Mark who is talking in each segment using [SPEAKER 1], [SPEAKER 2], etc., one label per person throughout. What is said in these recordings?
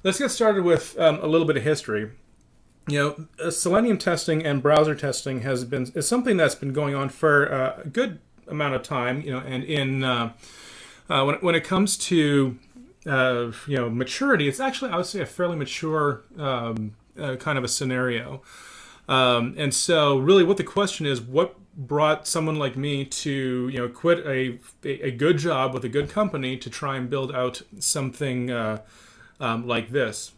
[SPEAKER 1] Let's get started with a little bit of history. Selenium testing and browser testing is something that's been going on for a good amount of time. And when it comes to maturity, it's actually, I would say, a fairly mature kind of a scenario. And so, really, what the question is, what brought someone like me to quit a good job with a good company to try and build out something like this.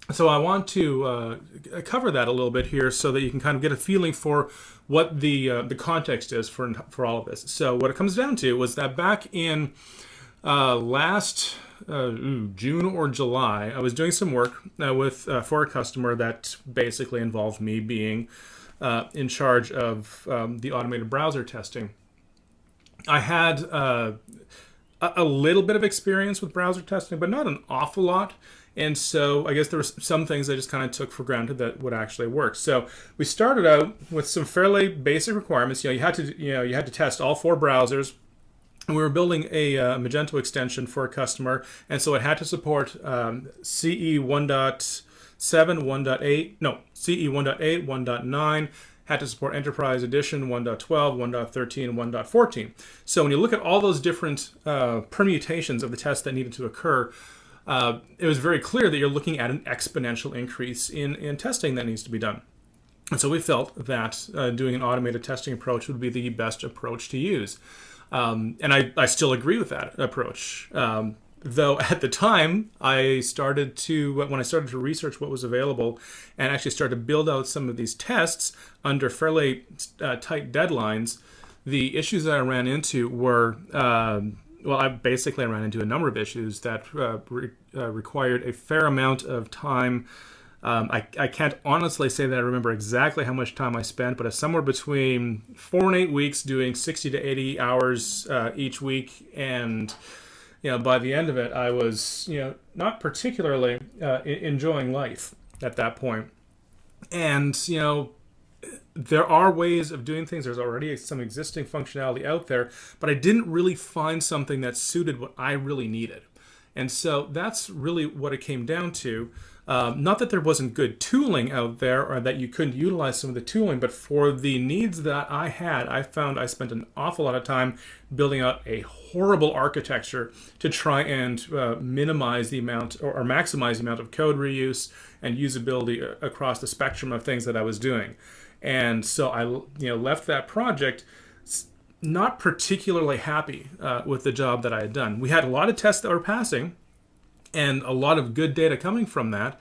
[SPEAKER 1] So I want to cover that a little bit here so that you can kind of get a feeling for what the context is for all of this. So what it comes down to was that back in last June or July, I was doing some work for a customer that basically involved me being in charge of the automated browser testing. I had a little bit of experience with browser testing, but not an awful lot. And so I guess there were some things I just kind of took for granted that would actually work. So we started out with some fairly basic requirements. You had to test all 4 browsers. And we were building a Magento extension for a customer, and so it had to support CE 1.7, 1.8, no, CE 1.8, 1.9, had to support Enterprise Edition 1.12, 1.13, and 1.14. So when you look at all those different permutations of the tests that needed to occur, it was very clear that you're looking at an exponential increase in testing that needs to be done. And so we felt that doing an automated testing approach would be the best approach to use. And I still agree with that approach. Though at the time, when I started to research what was available and actually started to build out some of these tests under fairly tight deadlines, the issues that I ran into were, I ran into a number of issues that required a fair amount of time. I can't honestly say that I remember exactly how much time I spent, but it's somewhere between 4 and 8 weeks doing 60 to 80 hours each week. And, by the end of it, I was, not particularly enjoying life at that point. And, there are ways of doing things. There's already some existing functionality out there, but I didn't really find something that suited what I really needed. And so that's really what it came down to. Not that there wasn't good tooling out there or that you couldn't utilize some of the tooling, but for the needs that I had, I found I spent an awful lot of time building out a horrible architecture to try and minimize the amount or maximize the amount of code reuse and usability across the spectrum of things that I was doing. And so I left that project not particularly happy with the job that I had done. We had a lot of tests that were passing and a lot of good data coming from that,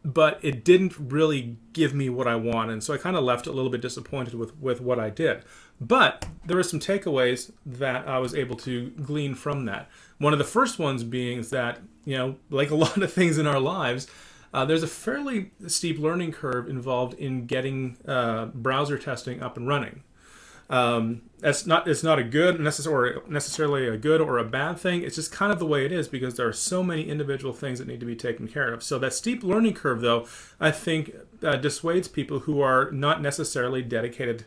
[SPEAKER 1] but it didn't really give me what I wanted. And so I kind of left a little bit disappointed with what I did. But there were some takeaways that I was able to glean from that. One of the first ones being is that, like a lot of things in our lives, there's a fairly steep learning curve involved in getting browser testing up and running. It's not a good necessarily a good or a bad thing. It's just kind of the way it is because there are so many individual things that need to be taken care of. So that steep learning curve, though, I think dissuades people who are not necessarily dedicated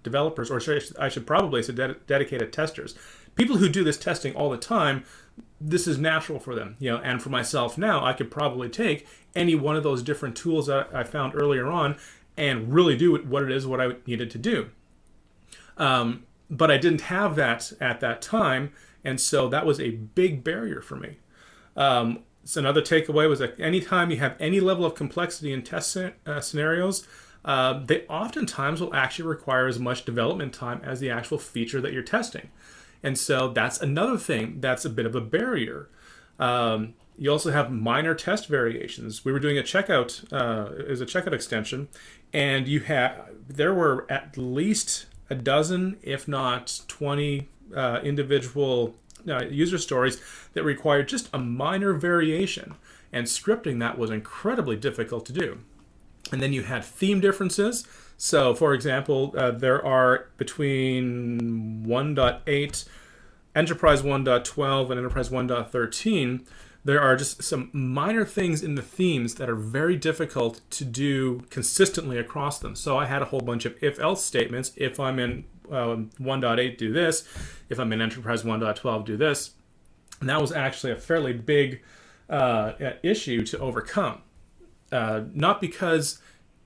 [SPEAKER 1] developers, or I should probably say dedicated testers. People who do this testing all the time, this is natural for them. And for myself now, I could probably take any one of those different tools that I found earlier on and really do what I needed to do. But I didn't have that at that time, and so that was a big barrier for me. So another takeaway was that anytime you have any level of complexity in test scenarios, they oftentimes will actually require as much development time as the actual feature that you're testing. And so that's another thing that's a bit of a barrier. You also have minor test variations. We were doing a checkout extension, and there were at least a dozen, if not 20 individual user stories that required just a minor variation, and scripting that was incredibly difficult to do. And then you had theme differences. So, for example, there are between 1.8, Enterprise 1.12, and Enterprise 1.13, there are just some minor things in the themes that are very difficult to do consistently across them. So I had a whole bunch of if-else statements. If I'm in 1.8, do this. If I'm in Enterprise 1.12, do this. And that was actually a fairly big issue to overcome. Not because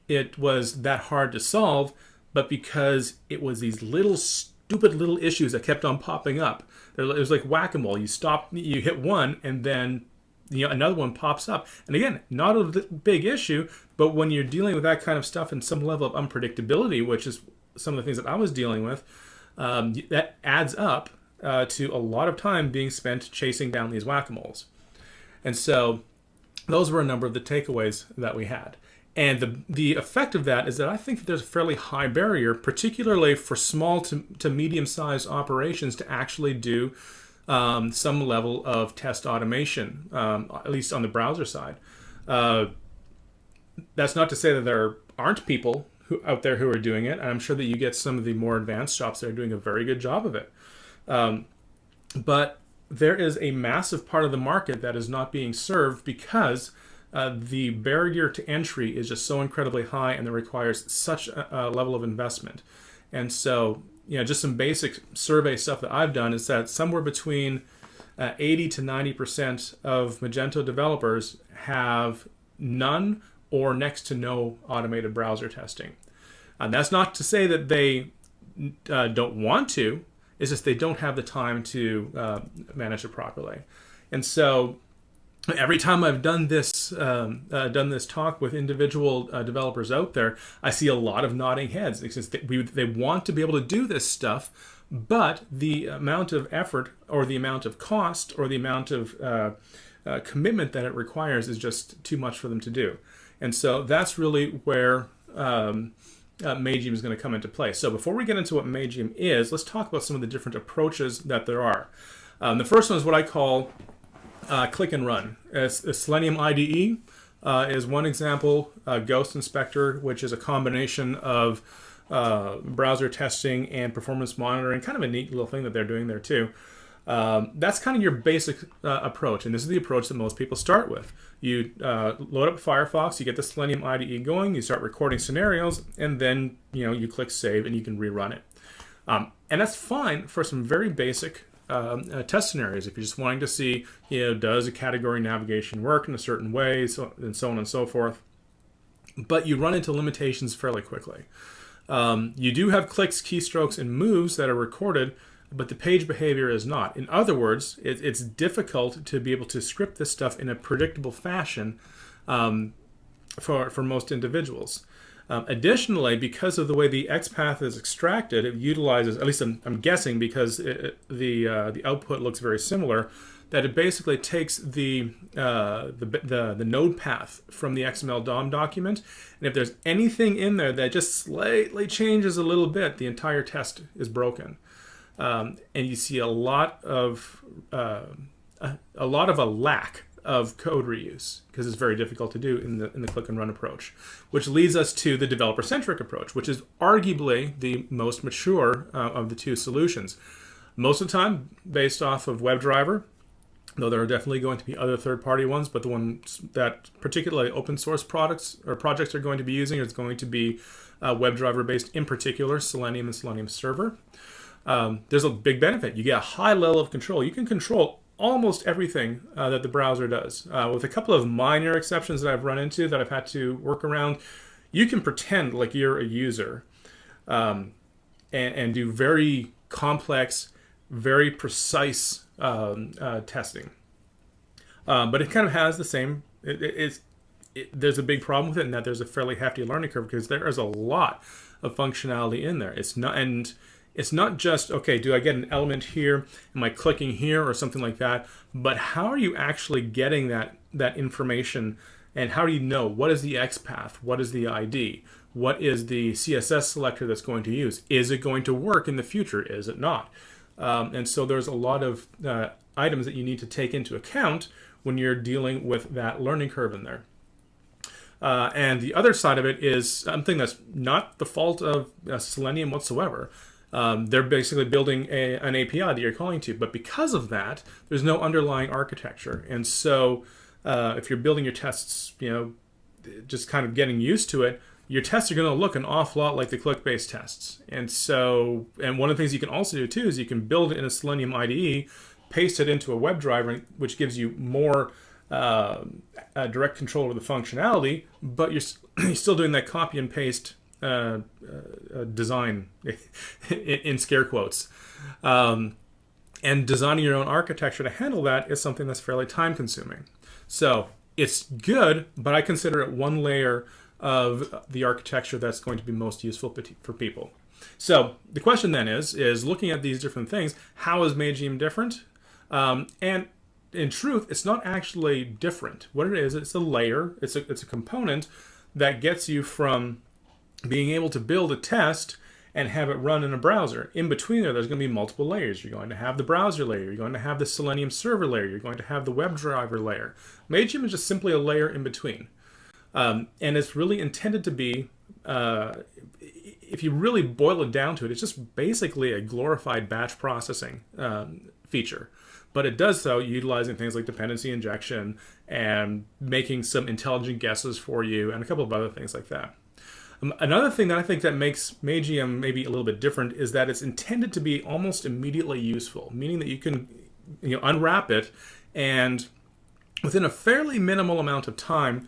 [SPEAKER 1] it was that hard to solve, but because it was these little stupid little issues that kept on popping up. It was like whack-a-mole. You stop, you hit one, and then another one pops up. And again, not a big issue, but when you're dealing with that kind of stuff and some level of unpredictability, which is some of the things that I was dealing with, that adds up to a lot of time being spent chasing down these whack-a-moles. And so those were a number of the takeaways that we had. And the effect of that is that I think that there's a fairly high barrier, particularly for small to medium-sized operations, to actually do some level of test automation, at least on the browser side. That's not to say that there aren't people out there who are doing it. I'm sure that you get some of the more advanced shops that are doing a very good job of it. But there is a massive part of the market that is not being served because the barrier to entry is just so incredibly high, and it requires such a level of investment. And so, just some basic survey stuff that I've done is that somewhere between 80 to 90% of Magento developers have none or next to no automated browser testing. And that's not to say that they don't want to. It's just they don't have the time to manage it properly. And so every time I've done this talk with individual developers out there, I see a lot of nodding heads. They want to be able to do this stuff, but the amount of effort or the amount of cost or the amount of commitment that it requires is just too much for them to do. And so that's really where Magium is going to come into play. So before we get into what Magium is, let's talk about some of the different approaches that there are. The first one is what I call click and run. Selenium IDE is one example. Ghost Inspector, which is a combination of browser testing and performance monitoring, kind of a neat little thing that they're doing there too. That's kind of your basic approach, and this is the approach that most people start with. You load up Firefox, you get the Selenium IDE going, you start recording scenarios, and then you click save and you can rerun it. And that's fine for some very basic test scenarios. If you're just wanting to see, does a category navigation work in a certain way, and so on and so forth. But you run into limitations fairly quickly. You do have clicks, keystrokes, and moves that are recorded, but the page behavior is not. In other words, it's difficult to be able to script this stuff in a predictable fashion for most individuals. Additionally, because of the way the XPath is extracted, it utilizes, at least I'm guessing because the output looks very similar, that it basically takes the node path from the XML DOM document, and if there's anything in there that just slightly changes a little bit, the entire test is broken. And you see a lot of a lack of code reuse because it's very difficult to do in the click and run approach, which leads us to the developer-centric approach, which is arguably the most mature of the two solutions. Most of the time based off of WebDriver, though there are definitely going to be other third-party ones, but the ones that particularly open source products or projects are going to be using is going to be WebDriver-based, in particular Selenium and Selenium Server. There's a big benefit. You get a high level of control. You can control almost everything that the browser does. With a couple of minor exceptions that I've run into that I've had to work around, you can pretend like you're a user and do very complex, very precise testing. But it kind of has the same, there's a big problem with it in that there's a fairly hefty learning curve because there is a lot of functionality in there. It's not just, okay, do I get an element here? Am I clicking here or something like that? But how are you actually getting that information, and how do you know what is the XPath? What is the ID? What is the CSS selector that's going to use? Is it going to work in the future? Is it not? And so there's a lot of items that you need to take into account when you're dealing with that learning curve in there. And the other side of it is something that's not the fault of Selenium whatsoever. They're basically building an API that you're calling to, but because of that, there's no underlying architecture. And so if you're building your tests, just kind of getting used to it, your tests are going to look an awful lot like the click-based tests. And one of the things you can also do too is you can build it in a Selenium IDE, paste it into a WebDriver, which gives you more direct control over the functionality, but you're still doing that copy and paste design in scare quotes. And designing your own architecture to handle that is something that's fairly time consuming. So it's good, but I consider it one layer of the architecture that's going to be most useful for people. So the question then is looking at these different things, how is Magium different? And in truth, it's not actually different. What it is, it's a layer, it's a component that gets you from being able to build a test and have it run in a browser. In between there's going to be multiple layers. You're going to have the browser layer, you're going to have the Selenium server layer, you're going to have the WebDriver layer. Magium is just simply a layer in between. And it's really intended to be, if you really boil it down to it, it's just basically a glorified batch processing feature. But it does so utilizing things like dependency injection and making some intelligent guesses for you and a couple of other things like that. Another thing that I think that makes Magium maybe a little bit different is that it's intended to be almost immediately useful, meaning that you can unwrap it and within a fairly minimal amount of time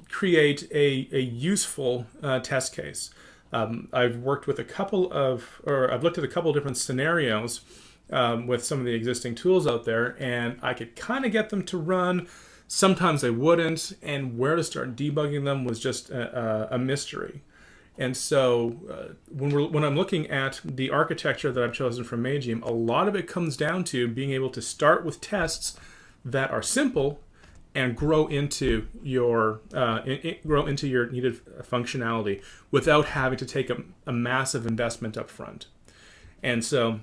[SPEAKER 1] create a useful test case. I've worked with I've looked at a couple of different scenarios with some of the existing tools out there, and I could kind of get them to run. Sometimes they wouldn't, and where to start debugging them was just a mystery. And so when I'm looking at the architecture that I've chosen for Magium, a lot of it comes down to being able to start with tests that are simple and grow into your needed functionality without having to take a massive investment up front. And so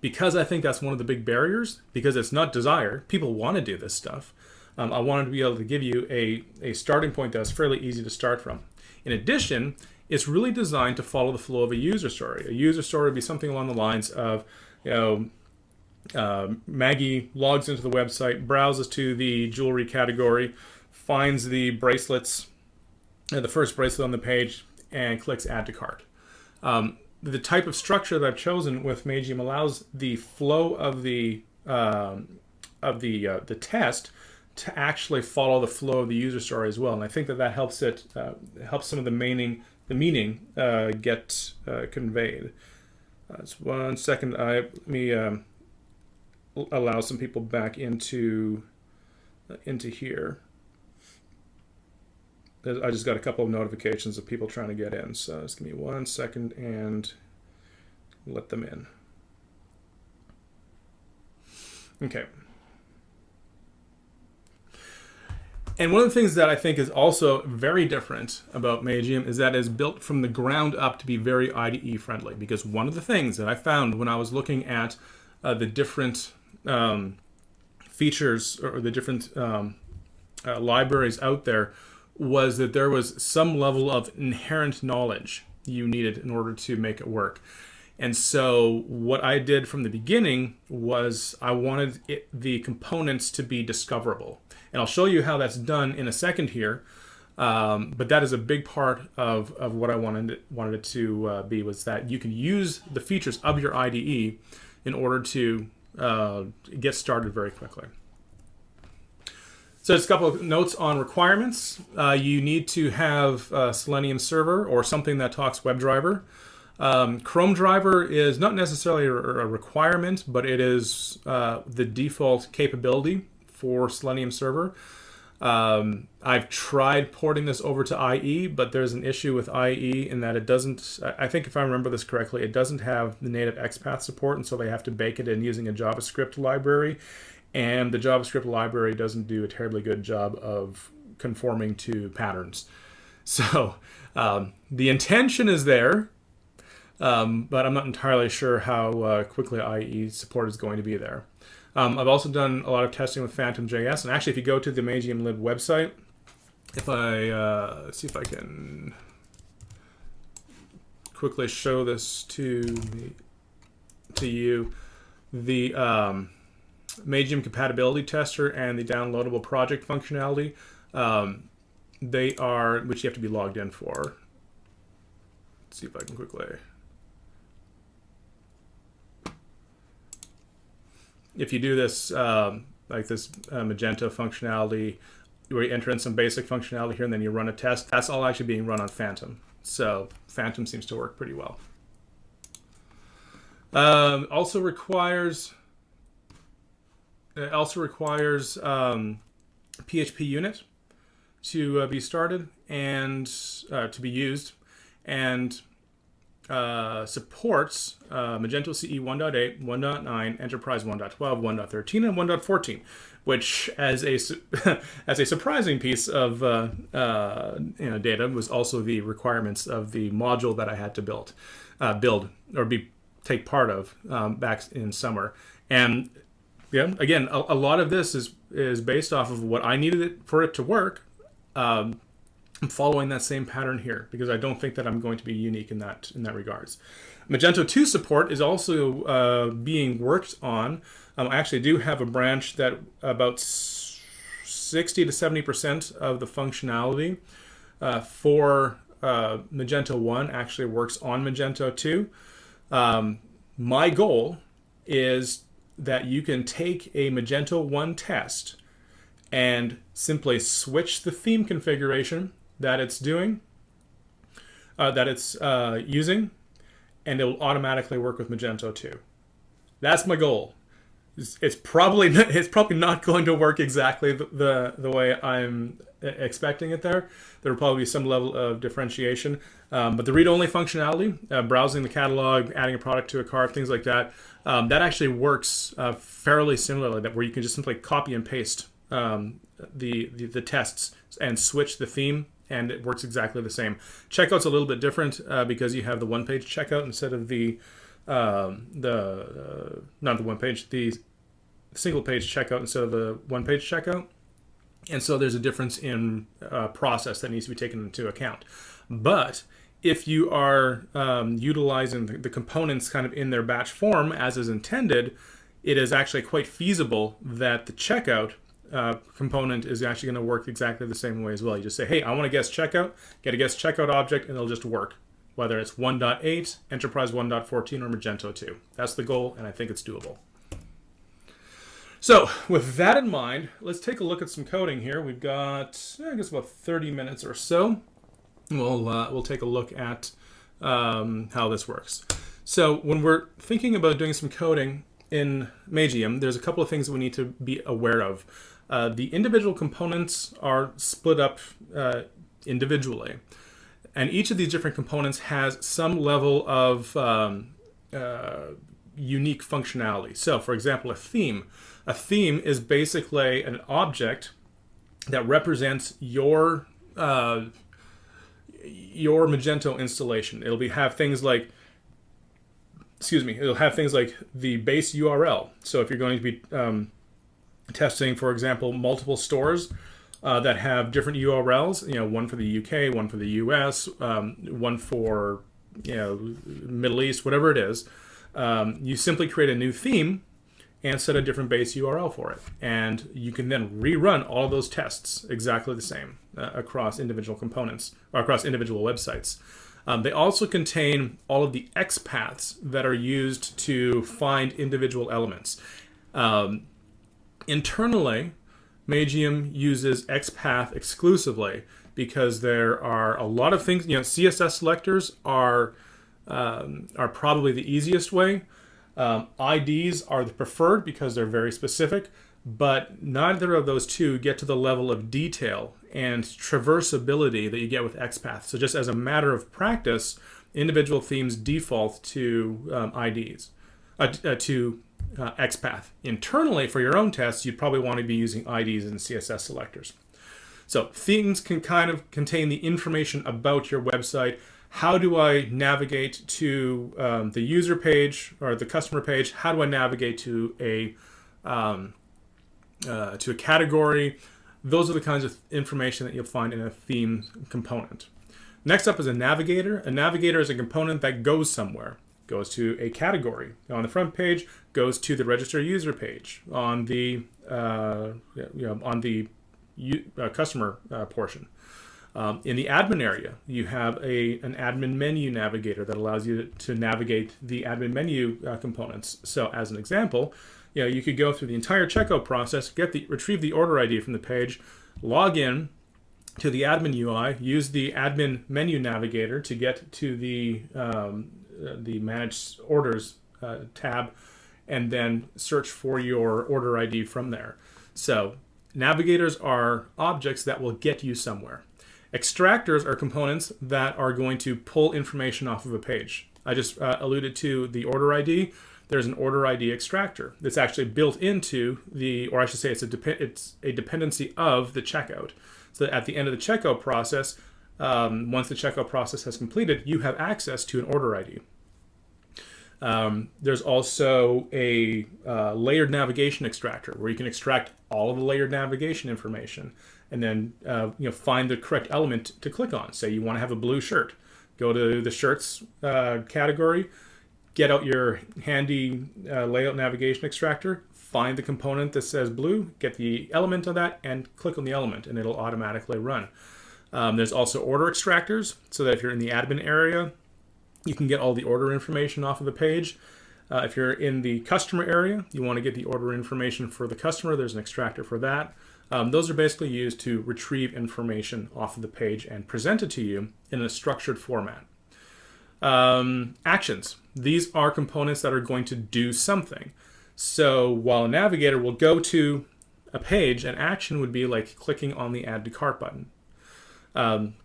[SPEAKER 1] because I think that's one of the big barriers, because it's not desired, people want to do this stuff. I wanted to be able to give you a starting point that's fairly easy to start from. In addition, it's really designed to follow the flow of a user story. A user story would be something along the lines of, Maggie logs into the website, browses to the jewelry category, finds the bracelets, the first bracelet on the page, and clicks add to cart. The type of structure that I've chosen with Magium allows the flow of the test to actually follow the flow of the user story as well, and I think that helps it helps some of the meaning get conveyed. Just 1 second. Let me allow some people back into here. I just got a couple of notifications of people trying to get in, so just give me 1 second and let them in. Okay. And one of the things that I think is also very different about Magium is that it's built from the ground up to be very IDE friendly. Because one of the things that I found when I was looking at the different features or the different libraries out there was that there was some level of inherent knowledge you needed in order to make it work. And so what I did from the beginning was I wanted the components to be discoverable. And I'll show you how that's done in a second here. But that is a big part of what I wanted it to be, was that you can use the features of your IDE in order to get started very quickly. So just a couple of notes on requirements. You need to have a Selenium server or something that talks WebDriver. Chrome driver is not necessarily a requirement, but it is the default capability for Selenium server. I've tried porting this over to IE, but there's an issue with IE in that it doesn't, I think if I remember this correctly, it doesn't have the native XPath support, and so they have to bake it in using a JavaScript library, and the JavaScript library doesn't do a terribly good job of conforming to patterns. So the intention is there, but I'm not entirely sure how quickly IE support is going to be there. I've also done a lot of testing with Phantom.js, and actually if you go to the Magium Lib website, if I let's see if I can quickly show this to you, the Magium compatibility tester and the downloadable project functionality, they are, which you have to be logged in for. Let's see if I can quickly. If you do this, like this Magento functionality, where you enter in some basic functionality here and then you run a test, that's all actually being run on Phantom. So Phantom seems to work pretty well. Also requires PHP unit to be started and to be used, and supports Magento CE 1.8, 1.9, Enterprise 1.12, 1.13, and 1.14, which, as a as a surprising piece of data, was also the requirements of the module that I had to build or take part of back in summer. And yeah, again, a lot of this is based off of what I needed for it to work. I'm following that same pattern here because I don't think that I'm going to be unique in that regards. Magento 2 support is also being worked on. I actually do have a branch that about 60 to 70% of the functionality for Magento 1 actually works on Magento 2. My goal is that you can take a Magento 1 test and simply switch the theme configuration that it's doing, using, and it will automatically work with Magento 2. That's my goal. It's probably not going to work exactly the way I'm expecting it there. There will probably be some level of differentiation, but the read-only functionality, browsing the catalog, adding a product to a cart, things like that, that actually works fairly similarly. Where you can just simply copy and paste the tests and switch the theme, and it works exactly the same. Checkout's a little bit different because you have the one-page checkout instead of the single-page checkout instead of the one-page checkout. And so there's a difference in process that needs to be taken into account. But if you are utilizing the components kind of in their batch form as is intended, it is actually quite feasible that the checkout component is actually going to work exactly the same way as well. You just say, hey, I want to guest checkout, get a guest checkout object, and it'll just work, whether it's 1.8, Enterprise 1.14, or Magento 2. That's the goal, and I think it's doable. So with that in mind, let's take a look at some coding here. We've got, I guess, about 30 minutes or so. We'll take a look at how this works. So when we're thinking about doing some coding in Magium, there's a couple of things that we need to be aware of. The individual components are split up individually, and each of these different components has some level of unique functionality. So, for example, a theme. A theme is basically an object that represents your Magento installation. It'll have things like, it'll have things like the base URL. So if you're going to be testing, for example, multiple stores that have different URLs, one for the UK, one for the US, one for Middle East, whatever it is, you simply create a new theme and set a different base URL for it. And you can then rerun all of those tests exactly the same across individual components, or across individual websites. They also contain all of the XPaths that are used to find individual elements. Internally, Magium uses XPath exclusively because there are a lot of things. CSS selectors are probably the easiest way. IDs are the preferred because they're very specific, but neither of those two get to the level of detail and traversability that you get with XPath. So just as a matter of practice, individual themes default to IDs, to XPath. Internally, for your own tests, you'd probably want to be using IDs and CSS selectors. So themes can kind of contain the information about your website. How do I navigate to the user page or the customer page? How do I navigate to a category? Those are the kinds of information that you'll find in a theme component. Next up is a navigator. A navigator is a component that goes somewhere. Goes to a category. On the front page, goes to the register user page. On the customer portion. In the admin area, you have an admin menu navigator that allows you to navigate the admin menu components. So as an example, you could go through the entire checkout process, retrieve the order ID from the page, log in to the admin UI, use the admin menu navigator to get to the managed orders tab, and then search for your order ID from there. So navigators are objects that will get you somewhere. Extractors are components that are going to pull information off of a page. I just alluded to the order ID. There's an order ID extractor that's actually built into or I should say it's a dependency of the checkout. So that at the end of the checkout process, once the checkout process has completed, you have access to an order ID. There's also a layered navigation extractor where you can extract all of the layered navigation information and then find the correct element to click on. Say you want to have a blue shirt. Go to the shirts category, get out your handy layout navigation extractor, find the component that says blue, get the element of that, and click on the element, and it'll automatically run. There's also order extractors, so that if you're in the admin area, you can get all the order information off of the page. If you're in the customer area, you want to get the order information for the customer. There's an extractor for that. Those are basically used to retrieve information off of the page and present it to you in a structured format. Actions. These are components that are going to do something. So while a navigator will go to a page, an action would be like clicking on the Add to Cart button. An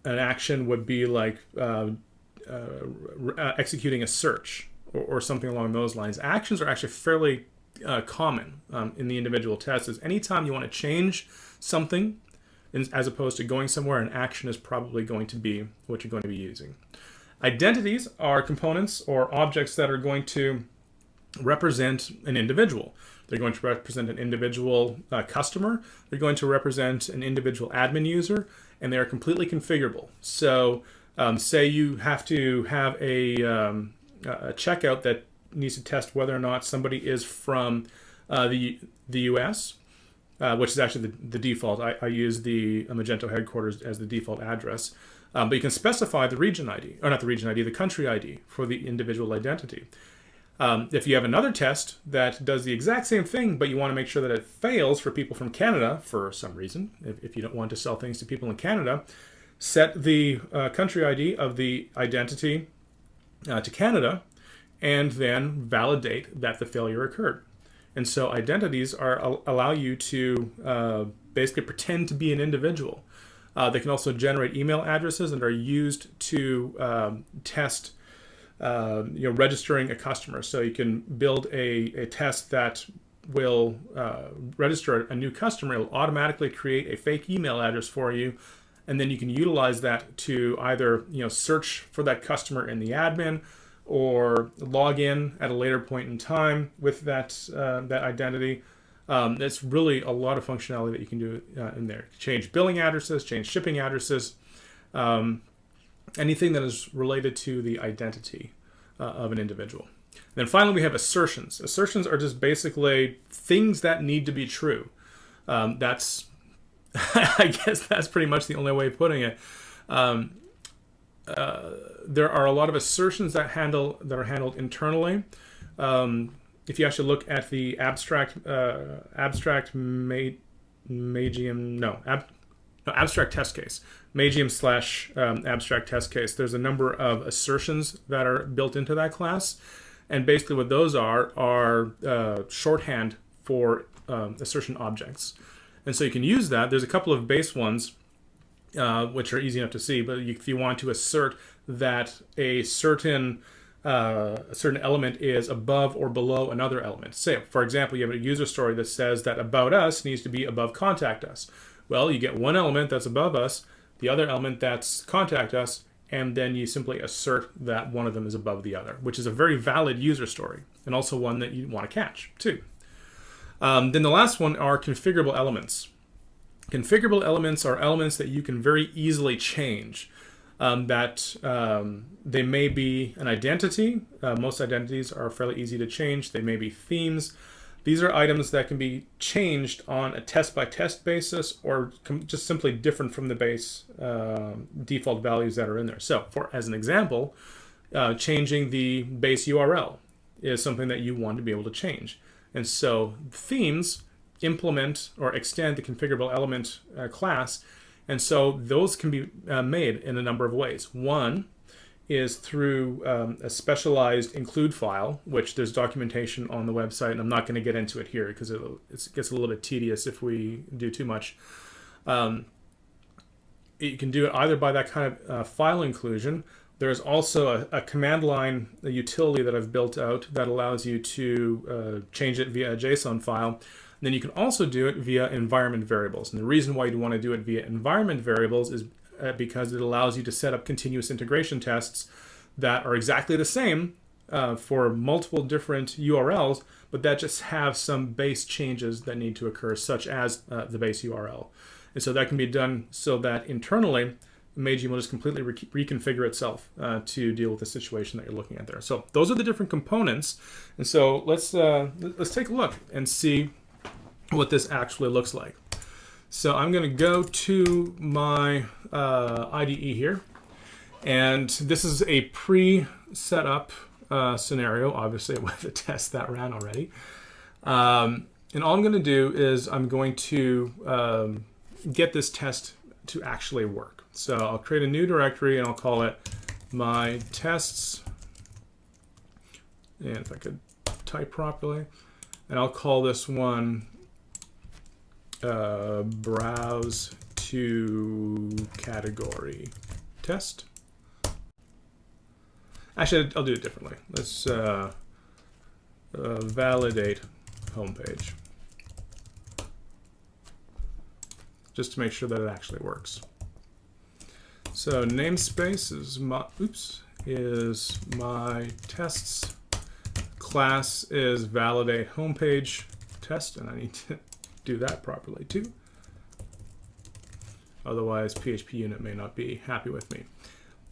[SPEAKER 1] action would be like executing a search or something along those lines. Actions are actually fairly common in the individual tests. Is anytime you want to change something, as opposed to going somewhere, an action is probably going to be what you're going to be using. Identities are components or objects that are going to represent an individual. They're going to represent an individual customer. They're going to represent an individual admin user, and they are completely configurable. So say you have to have a checkout that needs to test whether or not somebody is from the US, which is actually the default. I use the Magento headquarters as the default address. But you can specify the region ID, or not the region ID, the country ID for the individual identity. If you have another test that does the exact same thing, but you want to make sure that it fails for people from Canada for some reason, if you don't want to sell things to people in Canada, set the country ID of the identity to Canada, and then validate that the failure occurred. And so identities allow you to basically pretend to be an individual. They can also generate email addresses and are used to test registering a customer. So you can build a test that will register a new customer. It will automatically create a fake email address for you, and then you can utilize that to either search for that customer in the admin, or log in at a later point in time with that identity. It's really a lot of functionality that you can do in there. Change billing addresses, change shipping addresses, anything that is related to the identity of an individual. And then finally, we have assertions. Assertions are just basically things that need to be true. That's, I guess that's pretty much the only way of putting it. There are a lot of assertions that are handled internally. If you actually look at the abstract test case, Magium / abstract test case, there's a number of assertions that are built into that class, and basically what those are shorthand for assertion objects. And so you can use that. There's a couple of base ones which are easy enough to see, but if you want to assert that a certain element is above or below another element. Say, for example, you have a user story that says that about us needs to be above contact us. Well, you get one element that's above us, the other element that's contact us, and then you simply assert that one of them is above the other, which is a very valid user story, and also one that you want to catch, too. Then the last one are configurable elements. Configurable elements are elements that you can very easily change. They may be an identity. Most identities are fairly easy to change. They may be themes. These are items that can be changed on a test-by-test basis, or just simply different from the base default values that are in there. So, as an example, changing the base URL. is something that you want to be able to change. And so themes implement or extend the configurable element class. And so those can be made in a number of ways. One is through a specialized include file, which there's documentation on the website, and I'm not going to get into it here because it gets a little bit tedious if we do too much. You can do it either by that kind of file inclusion. There's also a command line, a utility that I've built out that allows you to change it via a JSON file. And then you can also do it via environment variables. And the reason why you'd want to do it via environment variables is because it allows you to set up continuous integration tests that are exactly the same for multiple different URLs, but that just have some base changes that need to occur, such as the base URL. And so that can be done so that internally, Magium will just completely reconfigure itself to deal with the situation that you're looking at there. So those are the different components. And so let's take a look and see what this actually looks like. So I'm going to go to my IDE here, and this is a pre-set up scenario, obviously with a test that ran already. And all I'm going to do is I'm going to get this test to actually work. So I'll create a new directory and I'll call it my tests. And if I could type properly, and I'll call this one browse to category test. Actually, I'll do it differently. Let's validate homepage, just to make sure that it actually works. So namespace is my tests. Class is validate homepage test, and I need to do that properly too. Otherwise, PHP unit may not be happy with me.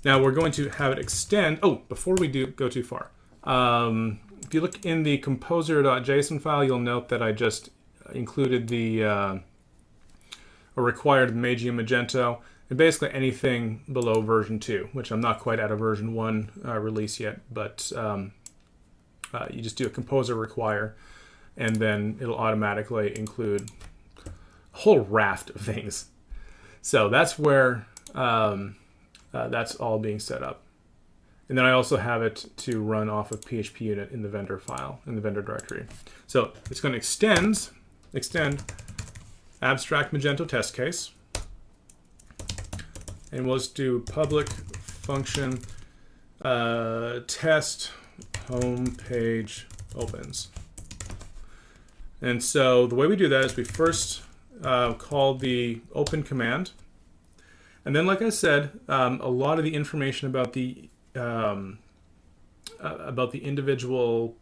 [SPEAKER 1] Now we're going to have it extend. Oh, before we go too far, if you look in the composer.json file, you'll note that I just included the or required Magium Magento, and basically anything below version 2, which I'm not quite at a version 1 release yet, but you just do a composer require, and then it'll automatically include a whole raft of things. So that's where that's all being set up. And then I also have it to run off of PHP unit in the vendor file, in the vendor directory. So it's going to extend abstract Magento test case. And we'll just do public function test homepage opens. And so the way we do that is we first call the open command. And then, like I said, a lot of the information about the individual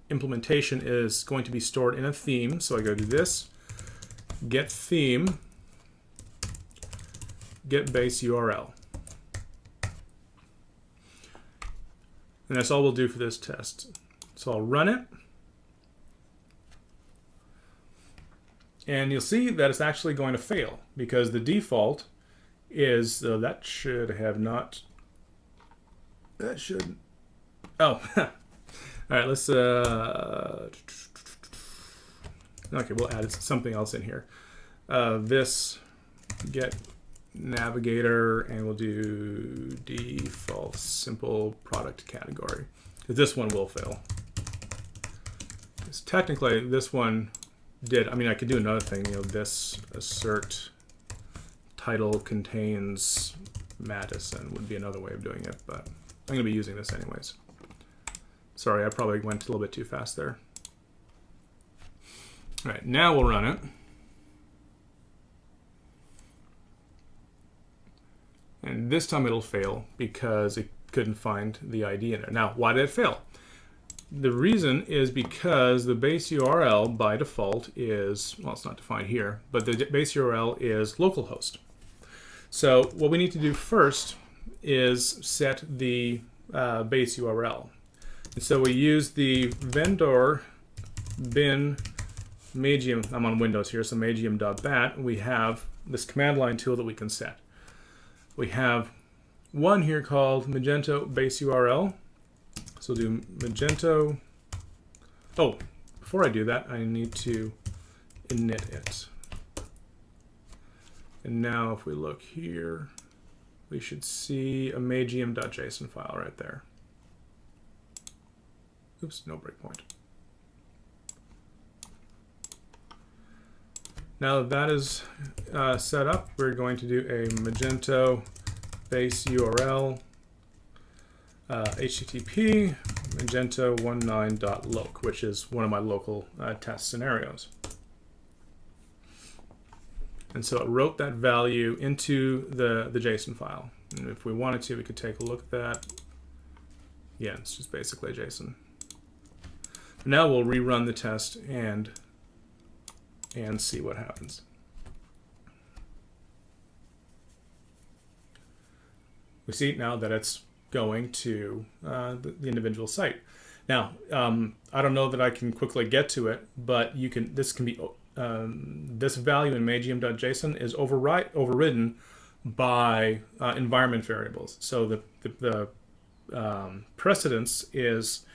[SPEAKER 1] implementation is going to be stored in a theme. So I go to this, get theme, get base URL. And that's all we'll do for this test. So I'll run it. And you'll see that it's actually going to fail because the default is, that should have not, that should, oh, all right, let's, okay, we'll add something else in here. This get navigator, and we'll do default simple product category. This one will fail. Because technically this one did, I mean, I could do another thing, this assert title contains Madison would be another way of doing it, but I'm going to be using this anyways. Sorry, I probably went a little bit too fast there. All right, now we'll run it. And this time it'll fail because it couldn't find the ID in there. Now, why did it fail? The reason is because the base URL by default is, well, it's not defined here, but the base URL is localhost. So what we need to do first is set the base URL. And so we use the vendor bin Magium, I'm on Windows here, so magium.bat, we have this command line tool that we can set. We have one here called Magento base URL. So we'll do Magento Oh, before I do that, I need to init it. And now if we look here, we should see a magium.json file right there. Oops, no breakpoint. Now that that is set up, we're going to do a Magento base URL, HTTP magento19.loc, which is one of my local test scenarios. And so it wrote that value into the JSON file. And if we wanted to, we could take a look at that. Yeah, it's just basically JSON. Now we'll rerun the test and see what happens. We see now that it's going to the individual site. Now, I don't know that I can quickly get to it, but you can. This can be this value in magium.json is overridden by environment variables. So the precedence is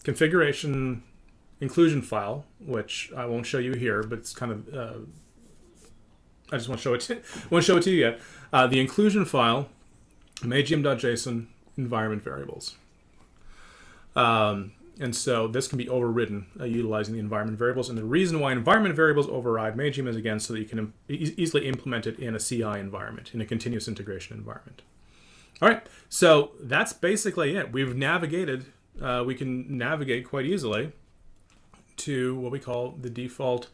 [SPEAKER 1] configuration inclusion file, which I won't show you here, but it's kind of I just won't show it to you yet. The inclusion file, magium.json environment variables. And so this can be overridden utilizing the environment variables. And the reason why environment variables override Magium is, again, so that you can easily implement it in a CI environment, in a continuous integration environment. All right, so that's basically it. We've navigated, we can navigate quite easily to what we call the default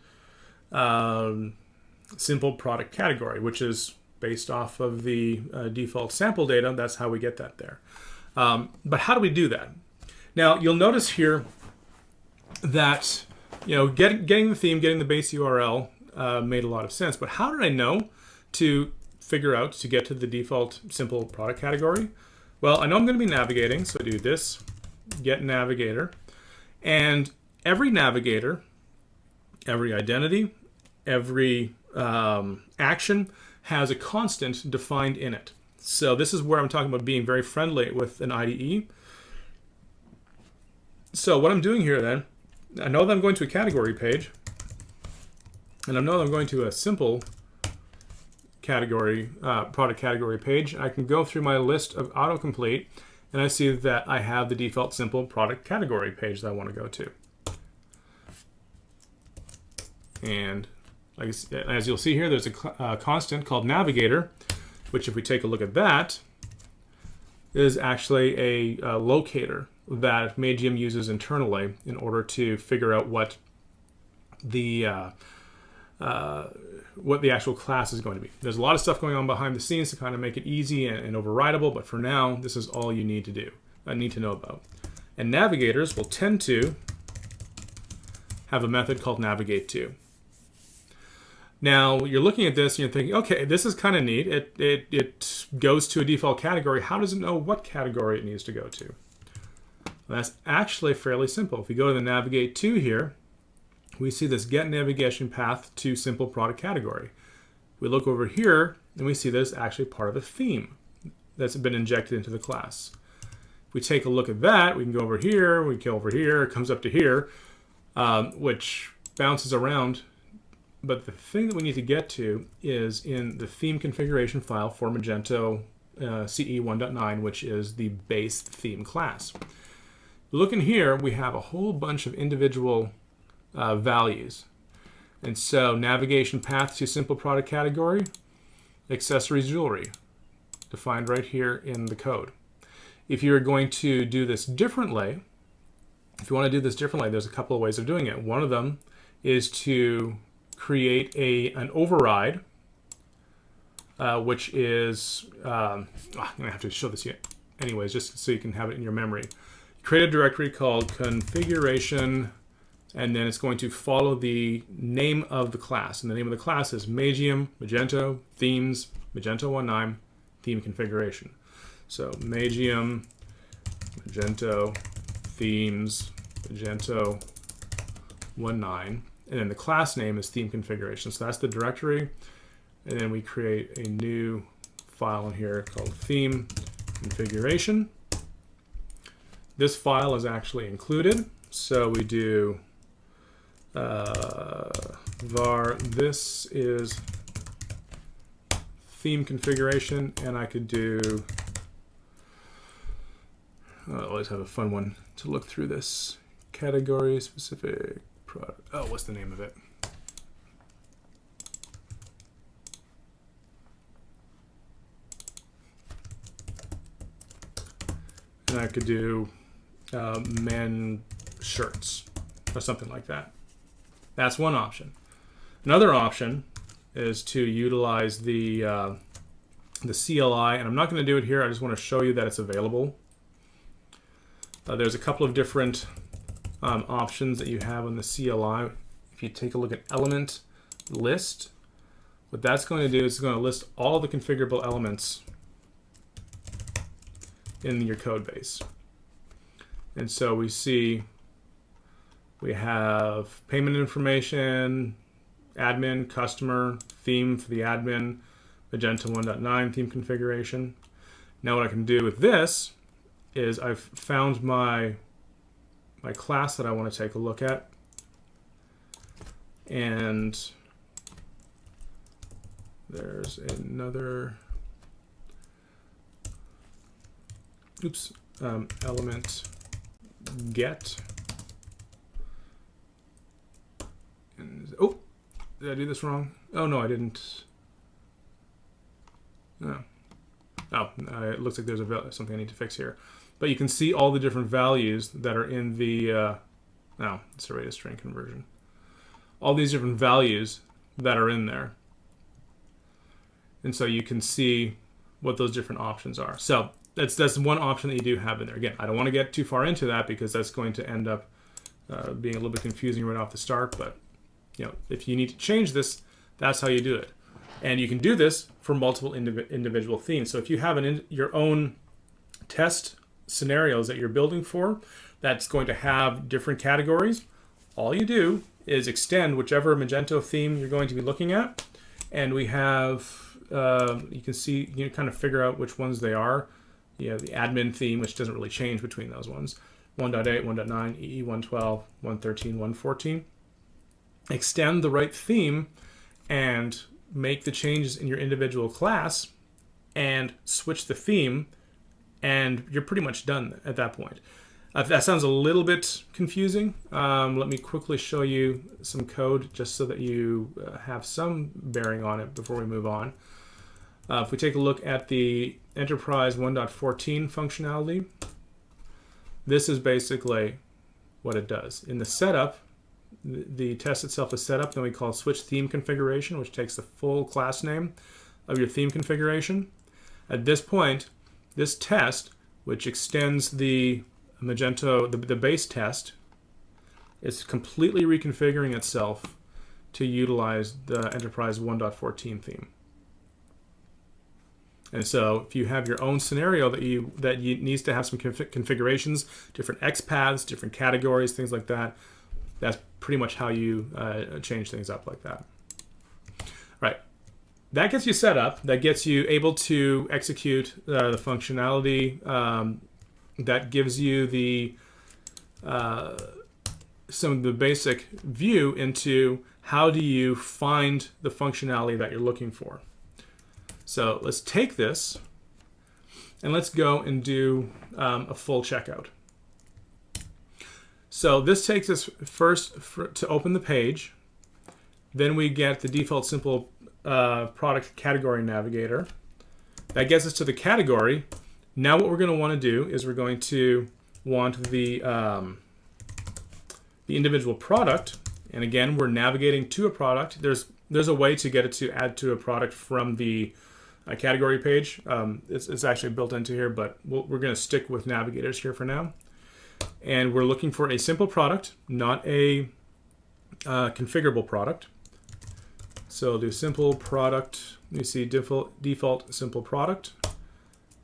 [SPEAKER 1] simple product category, which is based off of the default sample data. That's how we get that there. But how do we do that? Now, you'll notice here that, getting the theme, getting the base URL made a lot of sense. But how did I know to figure out to get to the default simple product category? Well, I know I'm going to be navigating, so I do this, get navigator. And every navigator, every identity, every action has a constant defined in it. So this is where I'm talking about being very friendly with an IDE. So what I'm doing here then, I know that I'm going to a category page, and I know that I'm going to a simple category, product category page. I can go through my list of autocomplete, and I see that I have the default simple product category page that I want to go to. And as you'll see here, there's a constant called navigator, which if we take a look at that, is actually a locator that Magium uses internally in order to figure out what the actual class is going to be. There's a lot of stuff going on behind the scenes to kind of make it easy and overridable, but for now, this is all you need to know about. And navigators will tend to have a method called navigate_to. Now, you're looking at this and you're thinking, okay, this is kind of neat. It goes to a default category. How does it know what category it needs to go to? Well, that's actually fairly simple. If we go to the navigate_to here, we see this get navigation path to simple product category. We look over here and we see that it's actually part of a theme that's been injected into the class. If we take a look at that, we can go over here, we go over here, it comes up to here, which bounces around. But the thing that we need to get to is in the theme configuration file for Magento CE 1.9, which is the base theme class. Look in here, we have a whole bunch of individual values. And so navigation path to simple product category, accessories jewelry, defined right here in the code. If you're going to do this differently, if you want to do this differently, there's a couple of ways of doing it. One of them is to create an override, which is, I'm going to have to show this here anyways, just so you can have it in your memory. Create a directory called configuration, and then it's going to follow the name of the class. And the name of the class is Magium, Magento, Themes, Magento 1.9, Theme Configuration. So Magium, Magento, Themes, Magento 1.9, and then the class name is Theme Configuration. So that's the directory. And then we create a new file in here called Theme Configuration. This file is actually included, So we do var this is theme configuration, and I could do, I always have a fun one to look through this, category specific product. Oh, what's the name of it? And I could do men shirts or something like that. That's one option. Another option is to utilize the CLI, and I'm not going to do it here. I just want to show you that it's available. There's a couple of different options that you have on the CLI. If you take a look at element list, what that's going to do is it's going to list all the configurable elements in your code base. And so we see we have payment information, admin, customer, theme for the admin, Magento 1.9 theme configuration. Now what I can do with this is I've found my class that I want to take a look at. And there's another, element get. And, oh, did I do this wrong? Oh no, I didn't. No. Oh, it looks like there's something I need to fix here. But you can see all the different values that are in the, it's array to string conversion. All these different values that are in there. And so you can see what those different options are. So that's one option that you do have in there. Again, I don't want to get too far into that because that's going to end up being a little bit confusing right off the start. But if you need to change this, that's how you do it. And you can do this for multiple individual themes. So if you have your own test scenarios that you're building for, that's going to have different categories, all you do is extend whichever Magento theme you're going to be looking at. And we have, you can see, you kind of figure out which ones they are. You have the admin theme, which doesn't really change between those ones. 1.8, 1.9, EE 112, 113, 114. Extend the right theme and make the changes in your individual class and switch the theme, and you're pretty much done at that point. If that sounds a little bit confusing, let me quickly show you some code just so that you have some bearing on it before we move on. If we take a look at the Enterprise 1.14 functionality, this is basically what it does. In the setup, the test itself is set up, then we call switch theme configuration, which takes the full class name of your theme configuration. At this point, this test, which extends the Magento, the base test, is completely reconfiguring itself to utilize the Enterprise 1.14 theme. And so if you have your own scenario that needs to have some configurations, different XPaths, different categories, things like that, that's pretty much how you change things up like that. All right, that gets you set up. That gets you able to execute the functionality. That gives you the some of the basic view into how do you find the functionality that you're looking for. So let's take this and let's go and do a full checkout. So this takes us first to open the page. Then we get the default simple product category navigator. That gets us to the category. Now what we're going to want to do is we're going to want the individual product. And again, we're navigating to a product. There's a way to get it to add to a product from the category page. It's actually built into here, but we're going to stick with navigators here for now. And we're looking for a simple product, not a configurable product. So we'll do simple product. You see default simple product.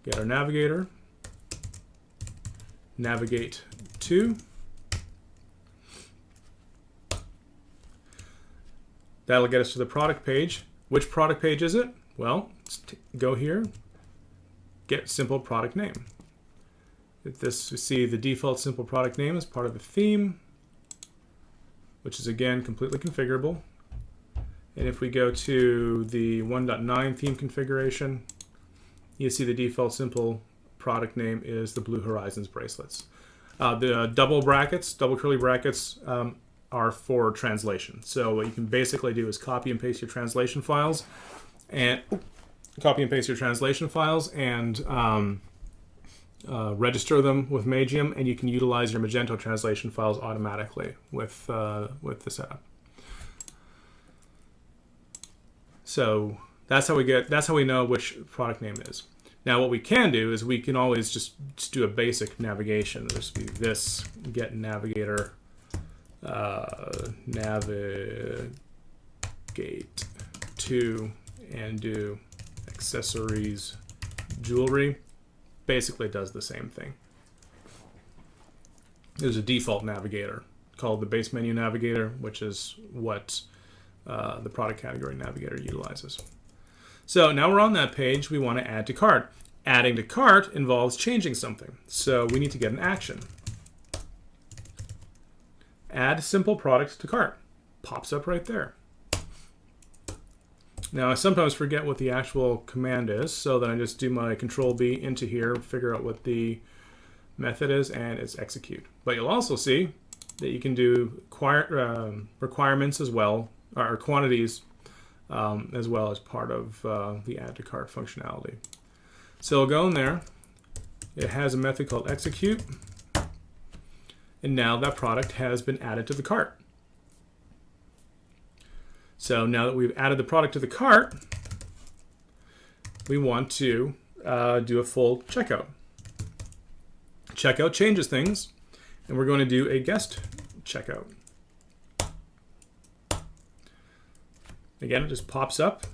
[SPEAKER 1] Get our navigator. Navigate to. That'll get us to the product page. Which product page is it? Well, let's go here. Get simple product name. This, we see the default simple product name as part of the theme, which is again completely configurable. And if we go to the 1.9 theme configuration, you see the default simple product name is the Blue Horizons bracelets. The double curly brackets are for translation. So what you can basically do is copy and paste your translation files and register them with Magium, and you can utilize your Magento translation files automatically with the setup. So that's how we know which product name it is. Now what we can do is we can always just do a basic navigation. There's be this get navigator navigate to and do accessories jewelry. Basically does the same thing. There's a default navigator called the base menu navigator, which is what the product category navigator utilizes. So now we're on that page, we want to add to cart. Adding to cart involves changing something. So we need to get an action. Add simple product to cart. Pops up right there. Now I sometimes forget what the actual command is, so then I just do my Control B into here, figure out what the method is, and it's execute. But you'll also see that you can do requirements as well, or quantities as well as part of the add to cart functionality. So we'll go in there. It has a method called execute, and now that product has been added to the cart. So now that we've added the product to the cart, we want to do a full checkout. Checkout changes things, and we're going to do a guest checkout. Again, it just pops up,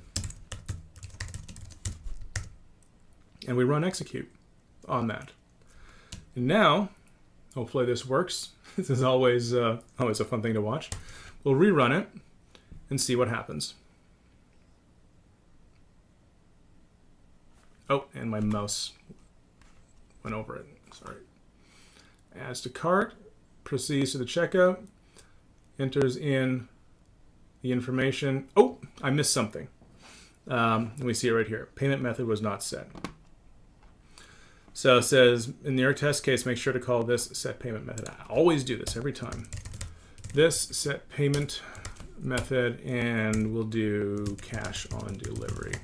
[SPEAKER 1] and we run execute on that. And now, hopefully this works. This is always a fun thing to watch. We'll rerun it and see what happens. Oh, and my mouse went over it. Sorry. Adds to cart, proceeds to the checkout, enters in the information. Oh, I missed something. Let me see it right here. Payment method was not set. So it says, in your test case, make sure to call this set payment method. I always do this every time. This set payment method, and we'll do cash on delivery.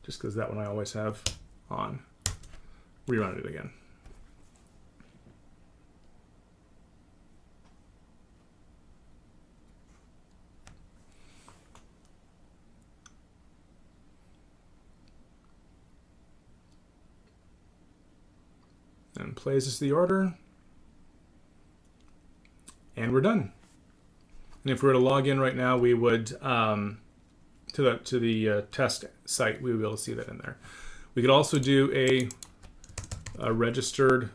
[SPEAKER 1] Just because that one I always have on. Rerun it again. And places the order, and we're done. And if we were to log in right now, we would to the test site, we would be able to see that in there. We could also do a registered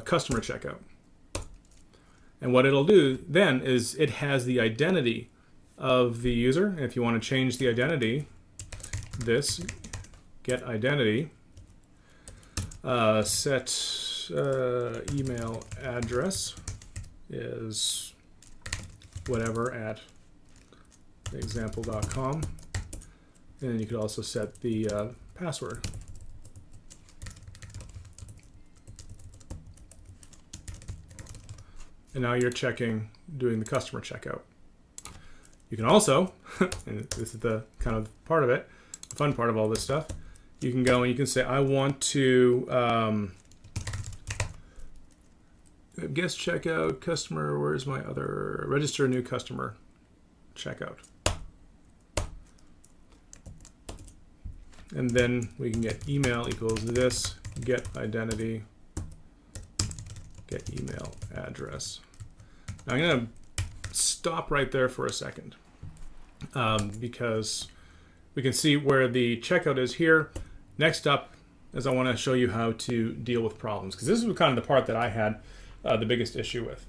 [SPEAKER 1] customer checkout. And what it'll do then is it has the identity of the user. If you want to change the identity, this get identity, set email address is whatever at example.com, and then you could also set the password. And now you're doing the customer checkout. You can also, and this is the kind of part of it, the fun part of all this stuff, you can go and you can say, I want to guest checkout, customer, where's my other, register new customer checkout. And then we can get email equals this, get identity, get email address. Now I'm going to stop right there for a second because we can see where the checkout is here. Next up is I want to show you how to deal with problems, because this is kind of the part that I had the biggest issue with,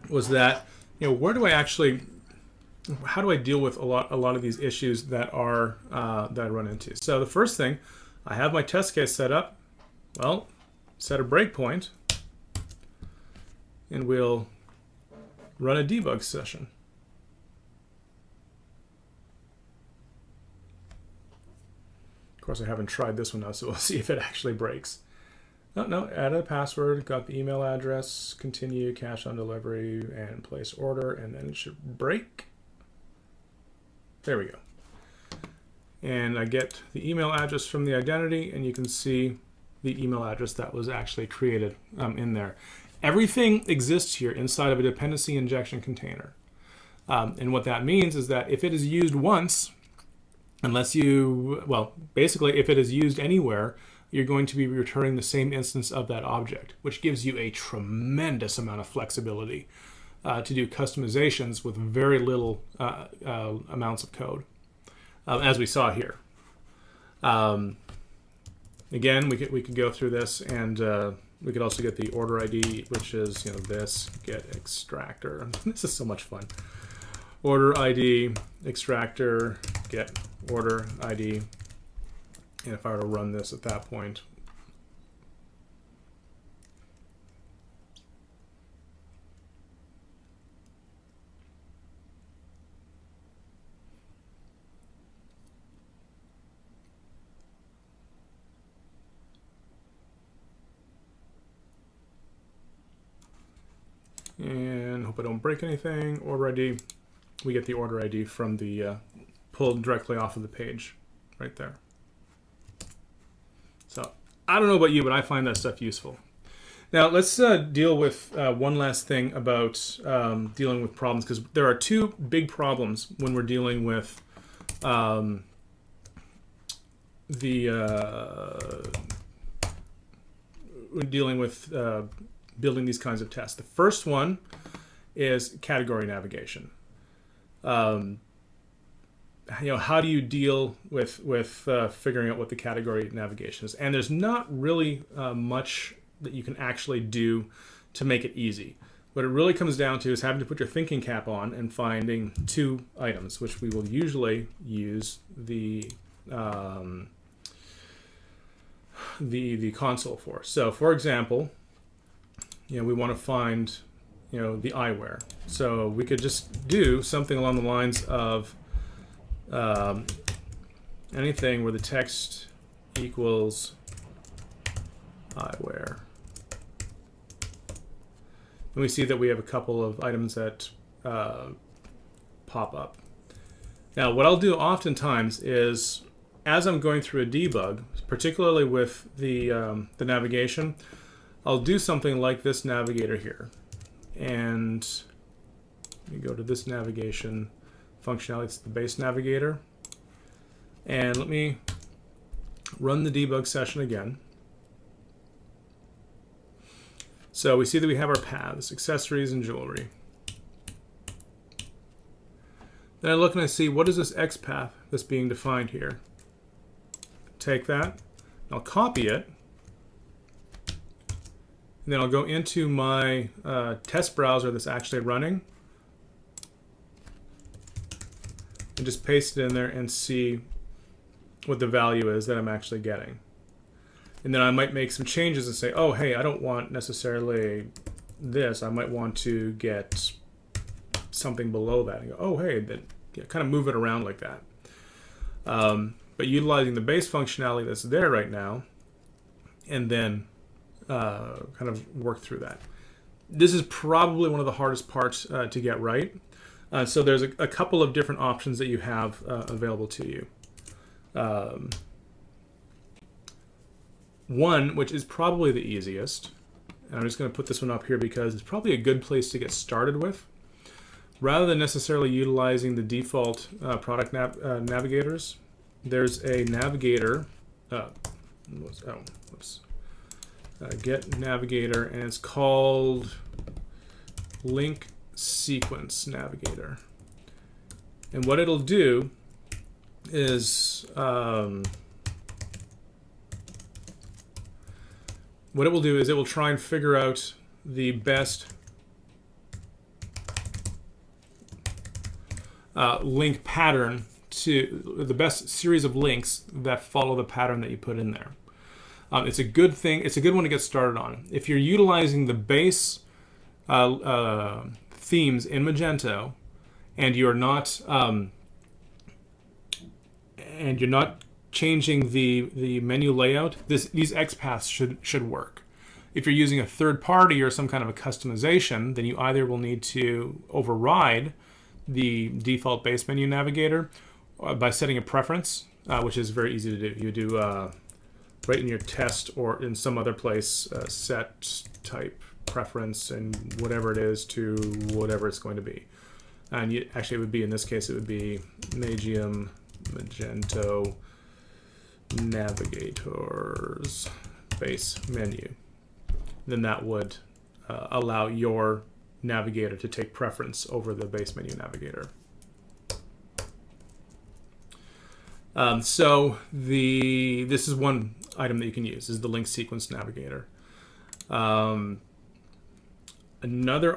[SPEAKER 1] was that, where do I actually how do I deal with a lot of these issues that are that I run into? So the first thing, I have my test case set up. Well, set a breakpoint, and we'll run a debug session. Of course, I haven't tried this one now, so we'll see if it actually breaks. No, add a password, got the email address, continue, cash on delivery, and place order, and then it should break. There we go. And I get the email address from the identity, and you can see the email address that was actually created in there. Everything exists here inside of a dependency injection container. And what that means is that if it is used once, unless you, well, basically if it is used anywhere, you're going to be returning the same instance of that object, which gives you a tremendous amount of flexibility to do customizations with very little amounts of code, as we saw here. Again, we could go through this, and we could also get the order ID, which is this get extractor. This is so much fun. Order ID extractor get order ID. And if I were to run this at that point, and hope I don't break anything. Order ID, we get the order ID from the pulled directly off of the page right there. So I don't know about you, but I find that stuff useful. Now let's deal with one last thing about dealing with problems, because there are two big problems when we're dealing with building these kinds of tests. The first one is category navigation. How do you deal with figuring out what the category navigation is? And there's not really much that you can actually do to make it easy. What it really comes down to is having to put your thinking cap on and finding two items, which we will usually use the console for. So, for example, we want to find the eyewear. So we could just do something along the lines of anything where the text equals eyewear. And we see that we have a couple of items that pop up. Now, what I'll do oftentimes is, as I'm going through a debug, particularly with the navigation, I'll do something like this navigator here. And we go to this navigation functionality. It's the base navigator. And let me run the debug session again. So we see that we have our paths, accessories, and jewelry. Then I look and I see, what is this X path that's being defined here? Take that, I'll copy it, and then I'll go into my test browser that's actually running and just paste it in there and see what the value is that I'm actually getting. And then I might make some changes and say, oh, hey, I don't want necessarily this. I might want to get something below that. And go, oh, hey, then kind of move it around like that. But utilizing the base functionality that's there right now, and then kind of work through that. This is probably one of the hardest parts to get right. So there's a couple of different options that you have available to you. One, which is probably the easiest, and I'm just going to put this one up here because it's probably a good place to get started with. Rather than necessarily utilizing the default product navigators, there's a navigator, get navigator, and it's called link sequence navigator. And what it'll do is, it will try and figure out the best link pattern to the best series of links that follow the pattern that you put in there. It's a good thing. It's a good one to get started on. If you're utilizing the base themes in Magento, and you're not changing the menu layout, these XPaths should work. If you're using a third party or some kind of a customization, then you either will need to override the default base menu navigator by setting a preference, which is very easy to do. You do right in your test or in some other place, set type preference and whatever it is to whatever it's going to be. And actually it would be, in this case, it would be Magium Magento Navigators base menu. Then that would allow your navigator to take preference over the base menu navigator. So this is one item that you can use, is the link sequence navigator. Another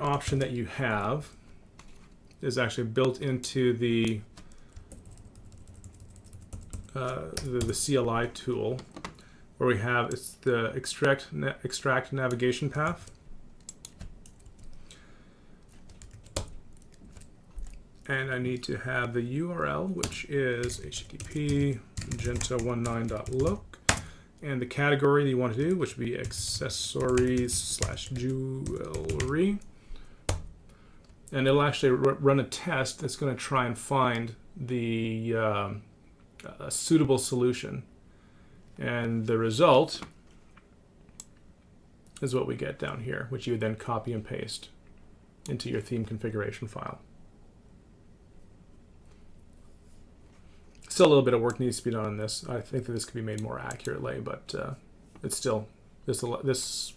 [SPEAKER 1] option that you have is actually built into the CLI tool, where we have, it's the extract navigation path. And I need to have the URL, which is http magento19.loc, and the category that you want to do, which would be accessories/jewelry. And it'll actually run a test that's going to try and find the a suitable solution. And the result is what we get down here, which you would then copy and paste into your theme configuration file. Still a little bit of work needs to be done on this. I think that this could be made more accurately, but it's still, this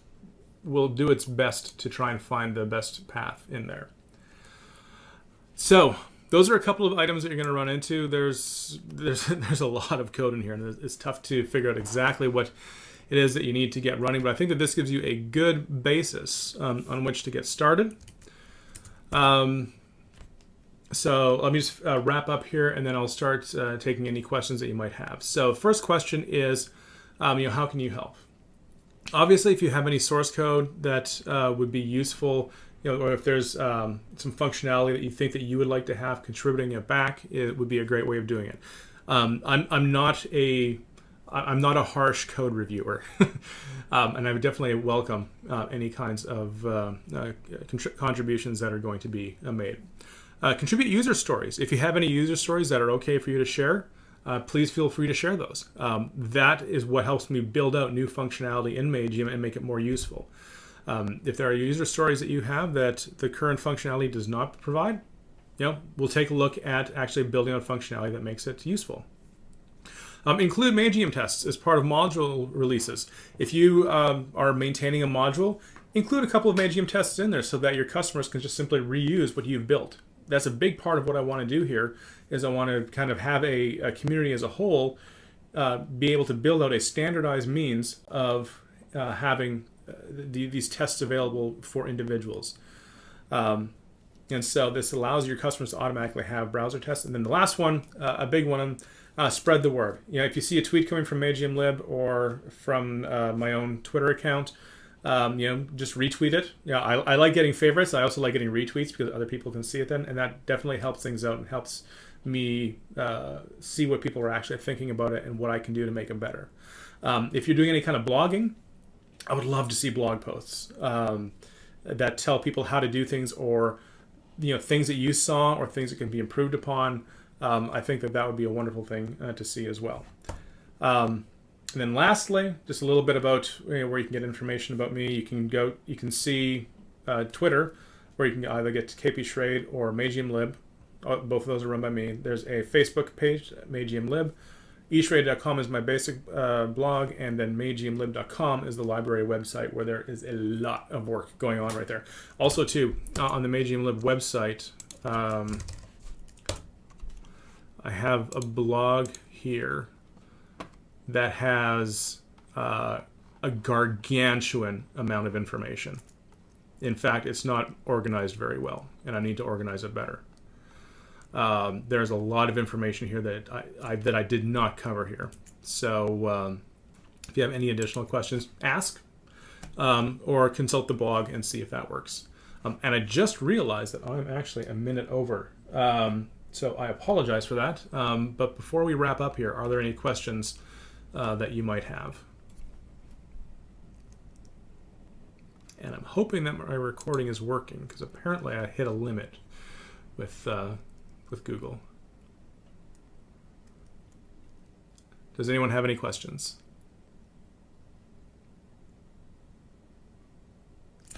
[SPEAKER 1] will do its best to try and find the best path in there. So those are a couple of items that you're going to run into. There's a lot of code in here, and it's tough to figure out exactly what it is that you need to get running, but I think that this gives you a good basis on which to get started. So let me just wrap up here, and then I'll start taking any questions that you might have. So first question is, how can you help? Obviously, if you have any source code that would be useful, or if there's some functionality that you think that you would like to have, contributing it back, it would be a great way of doing it. I'm not a harsh code reviewer, and I would definitely welcome any kinds of contributions that are going to be made. Contribute user stories. If you have any user stories that are okay for you to share, please feel free to share those. That is what helps me build out new functionality in Magium and make it more useful. If there are user stories that you have that the current functionality does not provide, we'll take a look at actually building out functionality that makes it useful. Include Magium tests as part of module releases. If you are maintaining a module, include a couple of Magium tests in there so that your customers can just simply reuse what you've built. That's a big part of what I want to do here, is I want to kind of have a community as a whole be able to build out a standardized means of having these tests available for individuals. And so this allows your customers to automatically have browser tests. And then the last one, a big one, spread the word. If you see a tweet coming from Magium Lib or from my own Twitter account, just retweet it. I like getting favorites. I also like getting retweets because other people can see it then, and that definitely helps things out and helps me see what people are actually thinking about it and what I can do to make them better. If you're doing any kind of blogging, I would love to see blog posts that tell people how to do things, or things that you saw or things that can be improved upon. I think that would be a wonderful thing to see as well. And then lastly, just a little bit about where you can get information about me. You can see Twitter, where you can either get KP Schrade or Magium Lib. Both of those are run by me. There's a Facebook page, Magium Lib. eSchrade.com is my basic blog, and then magiumlib.com is the library website, where there is a lot of work going on right there. Also, too, on the Magium Lib website, I have a blog here that has a gargantuan amount of information. In fact, it's not organized very well, and I need to organize it better. There's a lot of information here that I did not cover here. So if you have any additional questions, ask or consult the blog and see if that works. And I just realized that I'm actually a minute over. So I apologize for that. But before we wrap up here, are there any questions that you might have? And I'm hoping that my recording is working, because apparently I hit a limit with Google. Does anyone have any questions?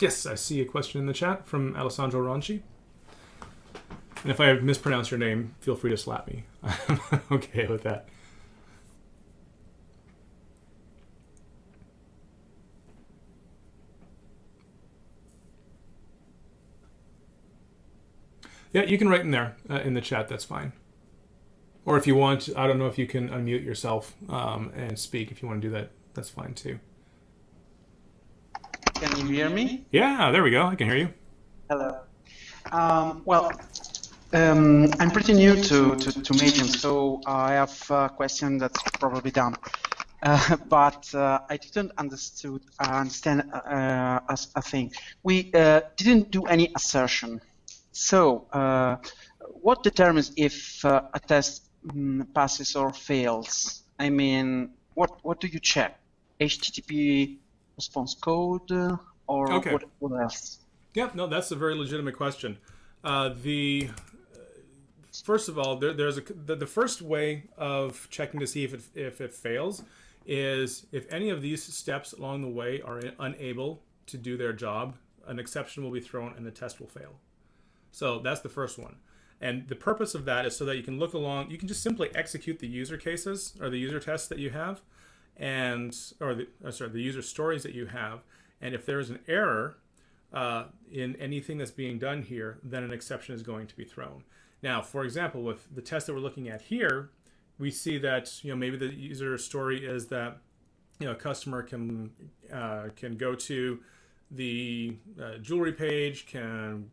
[SPEAKER 1] Yes, I see a question in the chat from Alessandro Ronchi. And if I have mispronounced your name, feel free to slap me. I'm okay with that. Yeah, you can write in there in the chat. That's fine. Or if you want, I don't know if you can unmute yourself and speak. If you want to do that, that's fine too.
[SPEAKER 2] Can you hear me?
[SPEAKER 1] Yeah, there we go. I can hear you.
[SPEAKER 2] Hello. I'm pretty new to Magium, so I have a question that's probably dumb. But I didn't understand a thing. We didn't do any assertion. So what determines if a test passes or fails? I mean, what do you check? HTTP response code or
[SPEAKER 1] Okay.
[SPEAKER 2] what else?
[SPEAKER 1] Yeah, no, that's a very legitimate question. First of all, the first way of checking to see if it fails is if any of these steps along the way are unable to do their job, an exception will be thrown and the test will fail. So that's the first one. And the purpose of that is so that you can look along, you can just simply execute the user cases or the user tests that you have, the user stories that you have. And if there is an error in anything that's being done here, then an exception is going to be thrown. Now, for example, with the test that we're looking at here, we see that maybe the user story is that a customer can go to the jewelry page, can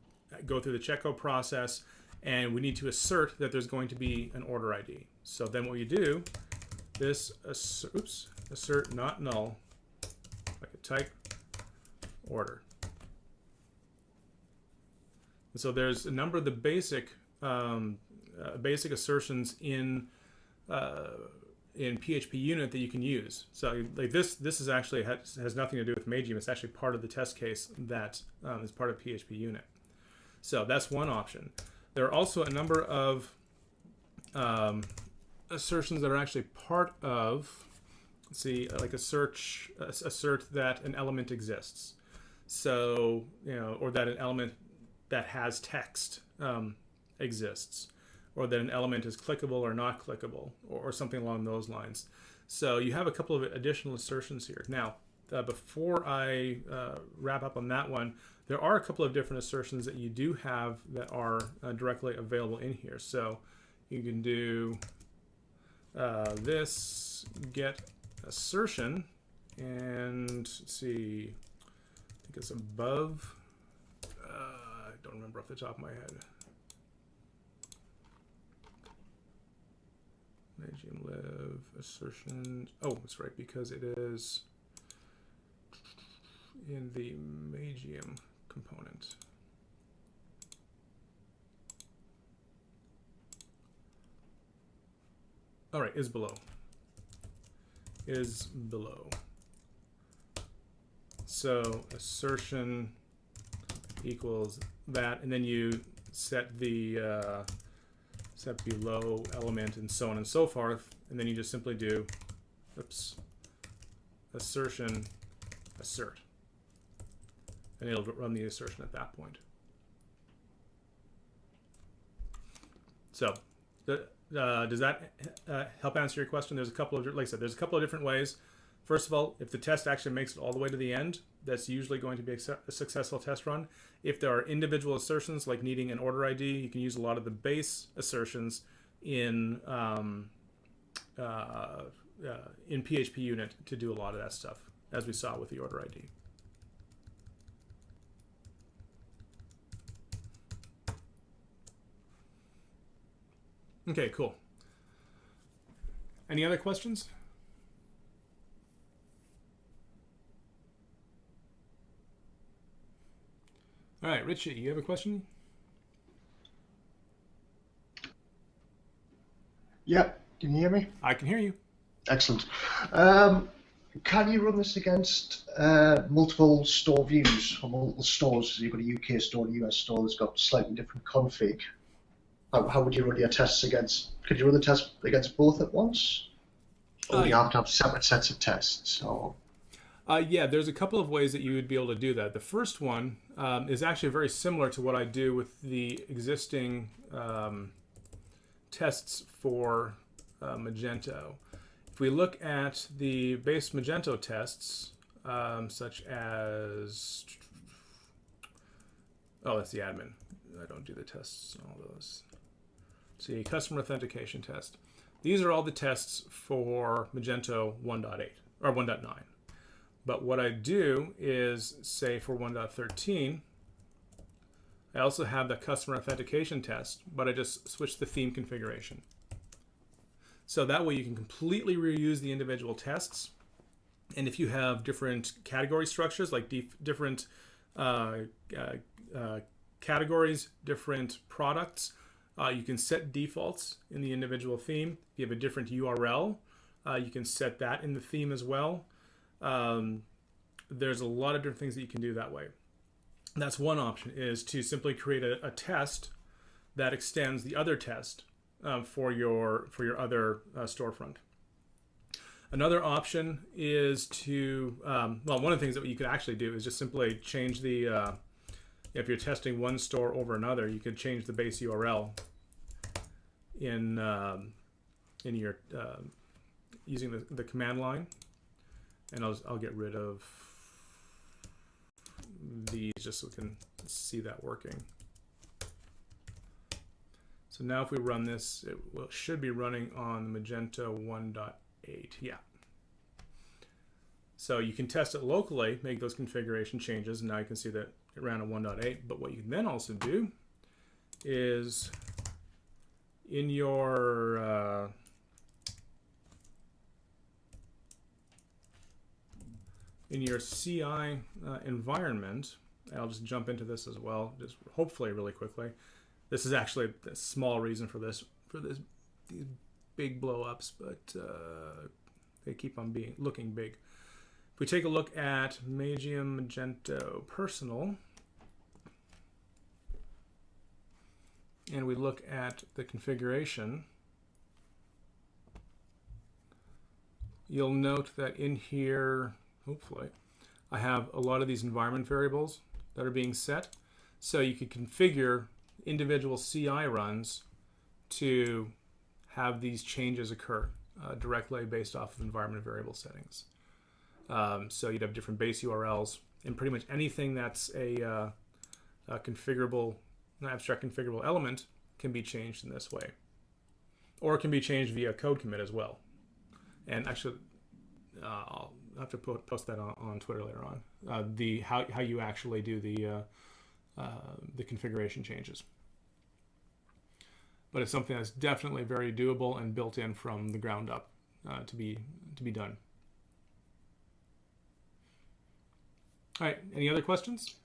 [SPEAKER 1] go through the checkout process, and we need to assert that there's going to be an order ID. So then what you do is assert not null. I could type order. And so there's a number of the basic assertions in PHP unit that you can use. So like this is actually has nothing to do with Magium. It's actually part of the test case that is part of PHP unit. So that's one option. There are also a number of assertions that are actually part of, let's see, like assert that an element exists. So, or that an element that has text exists, or that an element is clickable or not clickable, or something along those lines. So you have a couple of additional assertions here. Now, before I wrap up on that one, there are a couple of different assertions that you do have that are directly available in here. So you can do this get assertion, and let's see, I think it's above. I don't remember off the top of my head. Magium live assertion. Oh, that's right, because it is in the Magium component. All right, is below. Is below. So assertion equals that, and then you set the set below element and so on and so forth, and then you just simply do assertion assert, and it'll run the assertion at that point. So does that help answer your question? There's a couple of, like I said, there's a couple of different ways. First of all, if the test actually makes it all the way to the end, that's usually going to be a successful test run. If there are individual assertions, like needing an order ID, you can use a lot of the base assertions in PHP unit to do a lot of that stuff, as we saw with the order ID. Okay, cool. Any other questions? All right, Richie, you have a question?
[SPEAKER 3] Yeah, can you hear me?
[SPEAKER 1] I can hear you.
[SPEAKER 3] Excellent. Can you run this against multiple store views or multiple stores? So you've got a UK store and a US store that's got slightly different config. How would you run your tests against? Could you run the test against both at once? Or would you have to have separate sets of tests? Or
[SPEAKER 1] Yeah, there's a couple of ways that you would be able to do that. The first one is actually very similar to what I do with the existing tests for Magento. If we look at the base Magento tests, such as, oh, that's the admin. I don't do the tests on all those. See, customer authentication test. These are all the tests for Magento 1.8 or 1.9. But what I do is, say for 1.13, I also have the customer authentication test, but I just switch the theme configuration. So that way you can completely reuse the individual tests. And if you have different category structures, like different categories, different products, you can set defaults in the individual theme. If you have a different URL, you can set that in the theme as well. There's a lot of different things that you can do that way. That's one option, is to simply create a test that extends the other test for your other storefront. Another option is to, well, one of the things that you could actually do is just simply change the, if you're testing one store over another, you could change the base URL in your, using the command line. And I'll get rid of these just so we can see that working. So now if we run this, it should be running on Magento 1.8. Yeah. So you can test it locally, make those configuration changes, and now you can see that it ran on 1.8. But what you can then also do is in your CI environment, I'll just jump into this as well, just hopefully really quickly. This is actually a small reason for these big blow-ups, but they keep on looking big. If we take a look at Magium Magento Personal, and we look at the configuration, you'll note that in here, hopefully, I have a lot of these environment variables that are being set. So you could configure individual CI runs to have these changes occur directly based off of environment variable settings. So you'd have different base URLs, and pretty much anything that's a configurable, an abstract configurable element can be changed in this way. Or it can be changed via code commit as well. And actually, I'll have to post that on Twitter later on. How you actually do the configuration changes. But it's something that's definitely very doable and built in from the ground up to be done. All right. Any other questions?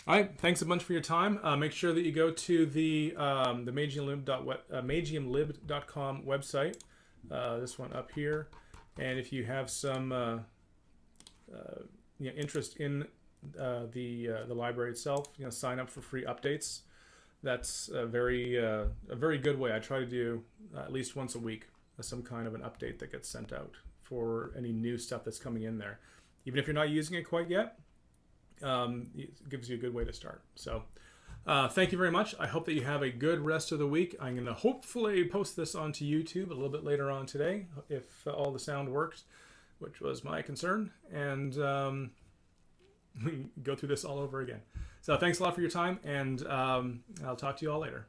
[SPEAKER 1] All right, thanks a bunch for your time. Make sure that you go to the magiumlib.com website, this one up here, and if you have some interest in the library itself, sign up for free updates. That's a very good way. I try to do at least once a week some kind of an update that gets sent out for any new stuff that's coming in there, even if you're not using it quite yet. It gives you a good way to start. So thank you very much. I hope that you have a good rest of the week. I'm going to hopefully post this onto YouTube a little bit later on today, if all the sound works, which was my concern, and go through this all over again. So thanks a lot for your time, and I'll talk to you all later.